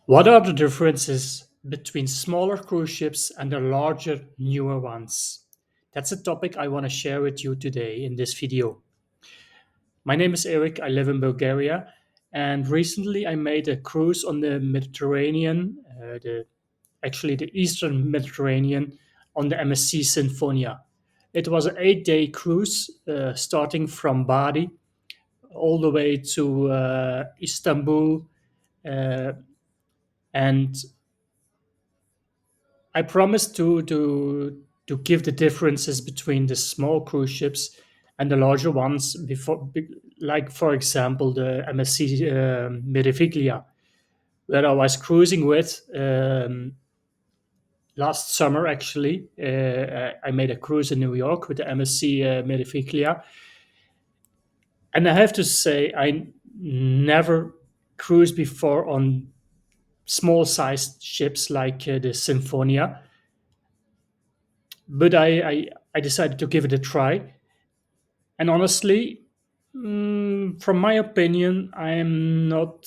What are the differences between smaller cruise ships and the larger, newer ones? That's a topic I want to share with you today in this video. My name is Eric, I live in Bulgaria, and recently I made a cruise on the Mediterranean, actually the Eastern Mediterranean, on the MSC Sinfonia. It was an 8-day cruise starting from Bali all the way to Istanbul, uh, and I promised to give the differences between the small cruise ships and the larger ones like for example the MSC Meriviglia, where I was cruising with last summer. Actually, I made a cruise in New York with the MSC Meriviglia, and I have to say I never cruised before on small sized ships like the Sinfonia, but I decided to give it a try. And honestly, from my opinion, I am not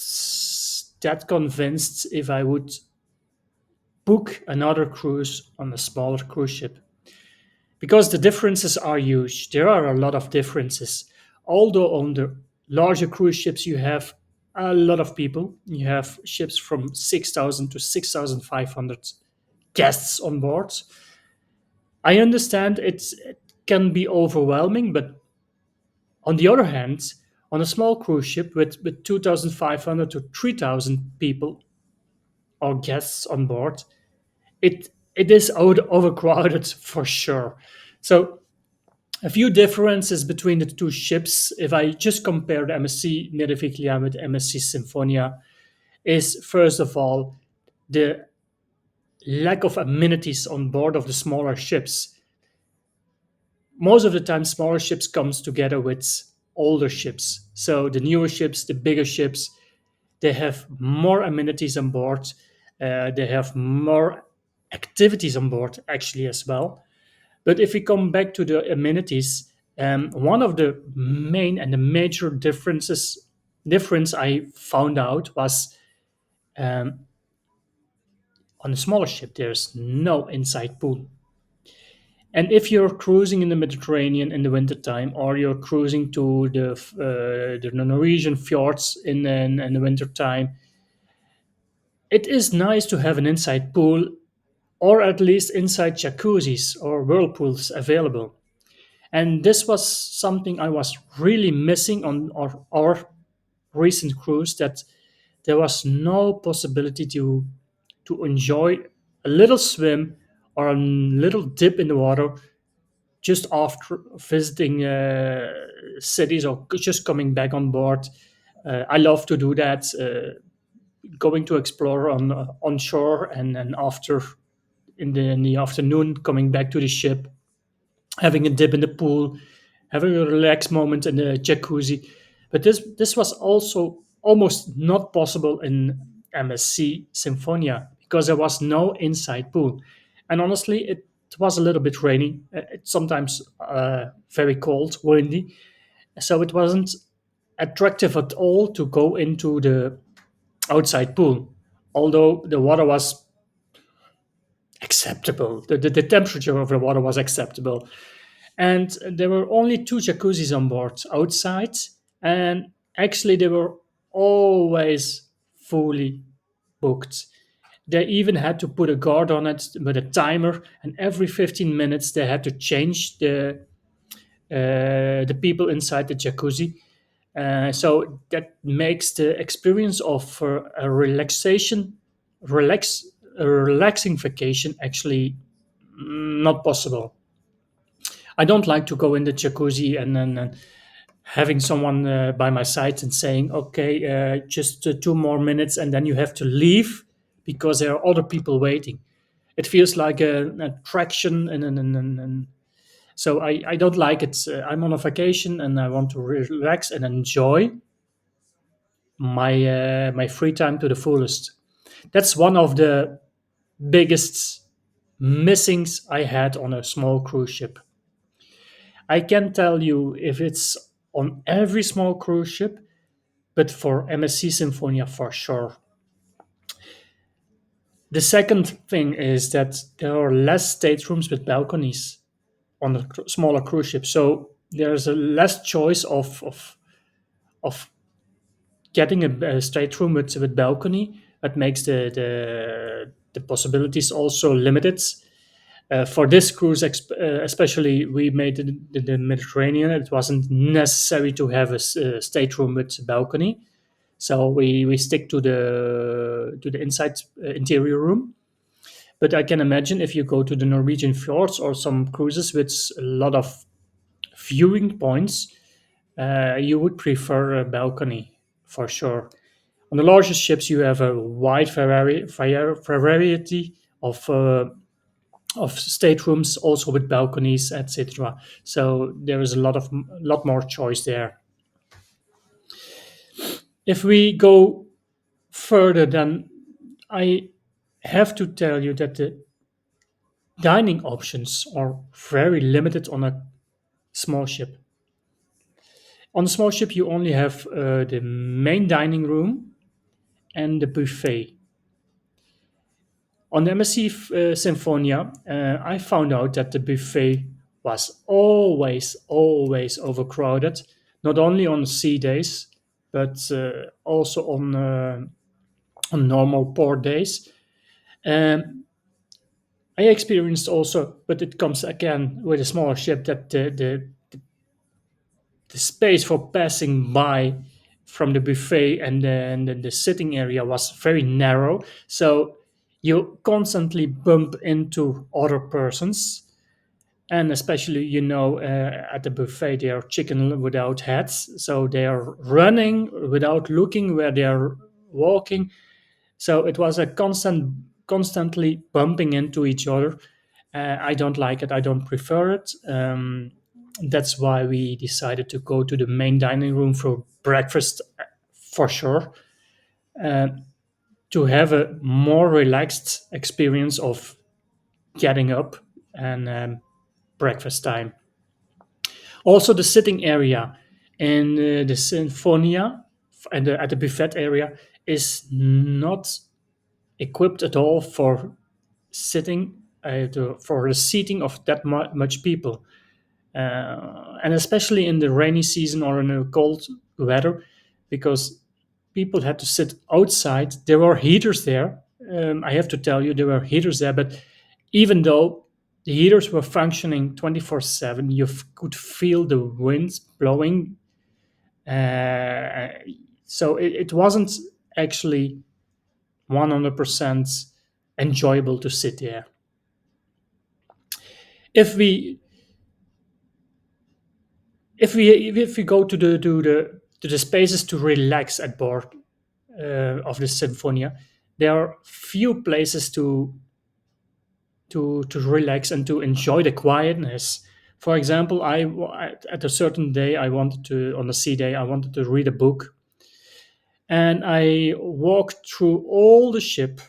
that convinced if I would book another cruise on a smaller cruise ship because the differences are huge. There are a lot of differences. Although on the larger cruise ships, you have a lot of people, you have ships from 6,000 to 6,500 guests on board. I understand it can be overwhelming, but on the other hand, on a small cruise ship with 2,500 to 3,000 people or guests on board, it is overcrowded for sure. So, a few differences between the two ships, if I just compare the MSC Mirafilia with MSC Sinfonia, is first of all the lack of amenities on board of the smaller ships. Most of the time smaller ships comes together with older ships, so the newer ships, the bigger ships, they have more amenities on board. They have more activities on board actually as well. But if we come back to the amenities, one of the main and the major difference I found out was um, on a smaller ship there's no inside pool. And if you're cruising in the Mediterranean in the wintertime, or you're cruising to the Norwegian fjords in the wintertime, it is nice to have an inside pool or at least inside jacuzzis or whirlpools available. And this was something I was really missing on our recent cruise, that there was no possibility to enjoy a little swim or a little dip in the water just after visiting cities or just coming back on board. I love to do that, going to explore on shore, and then after in the afternoon coming back to the ship, having a dip in the pool, having a relaxed moment in the jacuzzi. But this was also almost not possible in MSC Sinfonia because there was no inside pool, and honestly, it was a little bit rainy. It's sometimes very cold, windy, so it wasn't attractive at all to go into the outside pool. Although the water was acceptable, the temperature of the water was acceptable, and there were only two jacuzzis on board outside, and actually they were always fully booked. They even had to put a guard on it with a timer, and every 15 minutes they had to change the people inside the jacuzzi. So that makes the experience of a relax, a relaxing vacation actually not possible. I don't like to go in the jacuzzi and then having someone by my side and saying, "Okay, just 2 more minutes," and then you have to leave because there are other people waiting. It feels like an attraction, and so I don't like it. I'm on a vacation and I want to relax and enjoy my free time to the fullest. That's one of the biggest missings I had on a small cruise ship. I can tell you if it's on every small cruise ship, but for MSC Sinfonia for sure. The second thing is that there are less staterooms with balconies on the smaller cruise ships, so there's a less choice of getting a stateroom with balcony. That makes the possibilities also limited. For this cruise, especially, we made it in the Mediterranean. It wasn't necessary to have a stateroom with a balcony, so we stick to the inside interior room. But I can imagine if you go to the Norwegian fjords or some cruises with a lot of viewing points, you would prefer a balcony for sure. On the larger ships, you have a wide variety of staterooms, also with balconies, etc. So there is a lot more choice there. If we go further, then I have to tell you that the dining options are very limited on a small ship. On a small ship, you only have the main dining room and the buffet. On the MSC Sinfonia, I found out that the buffet was always overcrowded, not only on sea days, but also on normal port days. Um, I experienced also, but it comes again with a smaller ship, that the space for passing by from the buffet and the sitting area was very narrow. So you constantly bump into other persons. And especially, at the buffet, they are chicken without heads. So they are running without looking where they are walking. So it was a constantly bumping into each other. I don't like it. I don't prefer it. That's why we decided to go to the main dining room for breakfast, for sure, uh, to have a more relaxed experience of getting up and breakfast time. Also, the sitting area in the Sinfonia and at the buffet area is not equipped at all for sitting for the seating of that much people, and especially in the rainy season or in a cold weather, because people had to sit outside. There were heaters there. I have to tell you, there were heaters there, but even though the heaters were functioning 24/7, you could feel the winds blowing. Uh, so it wasn't actually 100% enjoyable to sit there. If we if we go to the spaces to relax at board of the Sinfonia, there are few places to relax and to enjoy the quietness. For example, at a certain day, I wanted to on a sea day, I wanted to read a book, and I walked through all the ship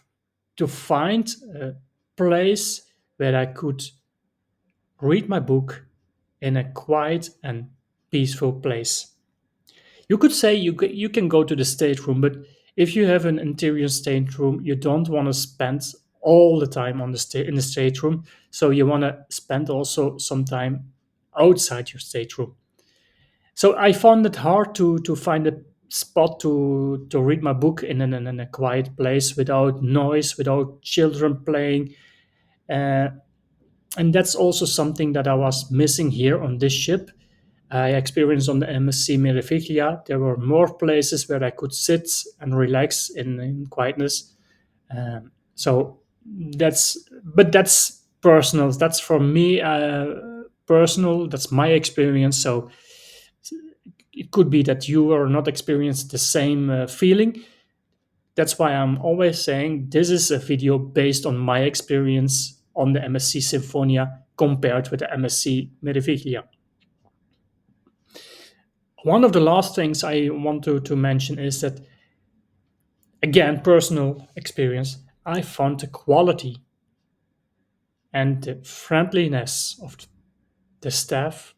to find a place where I could read my book in a quiet and peaceful place. You could say you can go to the stateroom, but if you have an interior stateroom, you don't want to spend all the time in the stateroom. So you want to spend also some time outside your stateroom. So I found it hard to find a spot to read my book in a quiet place without noise, without children playing. Uh, and that's also something that I was missing here on this ship. I experienced on the MSC Mirificia, there were more places where I could sit and relax in quietness. So that's personal. That's for me personal. That's my experience. So it could be that you are not experienced the same feeling. That's why I'm always saying this is a video based on my experience on the MSC Sinfonia compared with the MSC Mirificia. One of the last things I want to mention is that, again, personal experience, I found the quality and the friendliness of the staff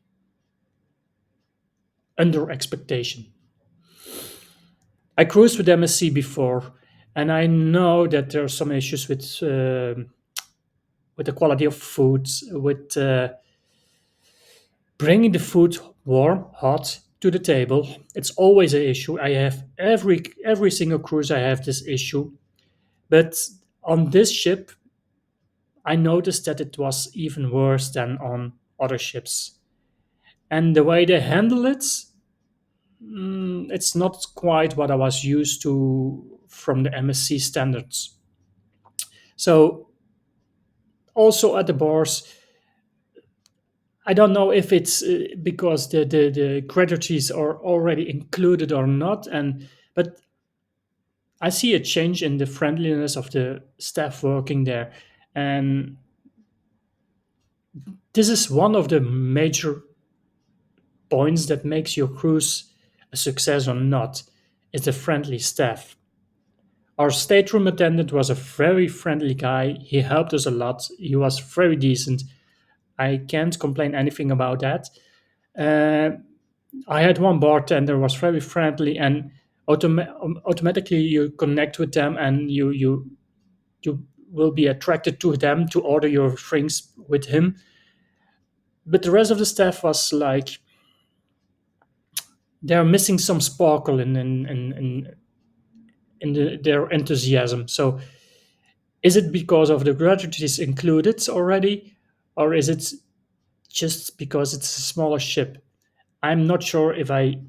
under expectation. I cruised with MSC before, And I know that there are some issues with the quality of foods, with bringing the food warm, hot to the table. It's always an issue. I have every single cruise I have this issue. But on this ship, I noticed that it was even worse than on other ships. And the way they handle it, it's not quite what I was used to from the MSC standards. So also at the bars, I don't know if it's because the gratuities are already included or not, and but I see a change in the friendliness of the staff working there, and this is one of the major points that makes your cruise a success or not. Is the friendly staff. Our stateroom attendant was a very friendly guy. He helped us a lot. He was very decent. I can't complain anything about that. Uh, I had one bartender was very friendly, and automatically you connect with them, and you will be attracted to them to order your drinks with him. But the rest of the staff was like they're missing some sparkle in their enthusiasm. So is it because of the gratuities included already, or is it just because it's a smaller ship? I'm not sure if I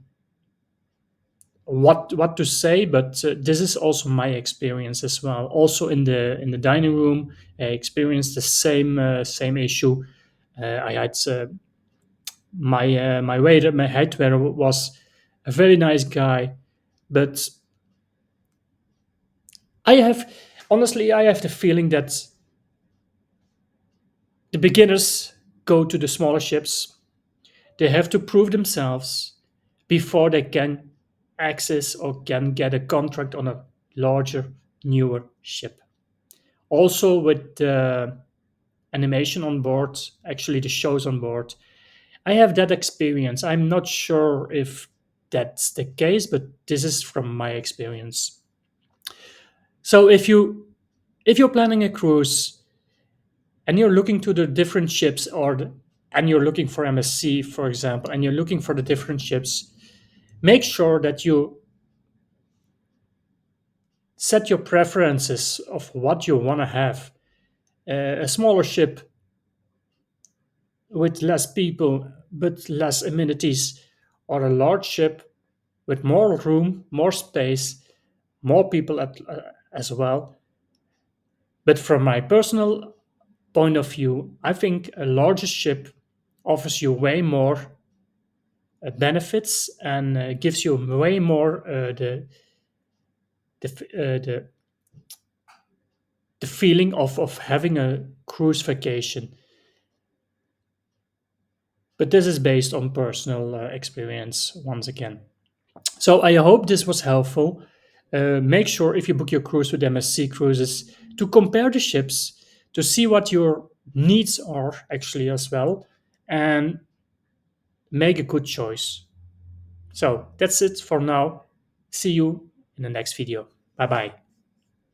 what to say, but this is also my experience as well. Also in the dining room, I experienced the same issue. I had my waiter, my head waiter was a very nice guy, but I have honestly I have the feeling that the beginners go to the smaller ships. They have to prove themselves before they can access or can get a contract on a larger, newer ship. Also, with the animation on board, actually, the shows on board, I have that experience. I'm not sure if that's the case, but this is from my experience. So, if you're planning a cruise and you're looking to the different ships, and you're looking for MSC, for example, and you're looking for the different ships, make sure that you set your preferences of what you want to have. A smaller ship with less people but less amenities, or a large ship with more room, more space, more people as well. But from my personal point of view, I think a larger ship offers you way more benefits and gives you way more the the feeling of having a cruise vacation. But this is based on personal experience once again. So I hope this was helpful. Make sure if you book your cruise with MSC Cruises to compare the ships to see what your needs are actually as well, and make a good choice. So that's it for now. See you in the next video. Bye bye.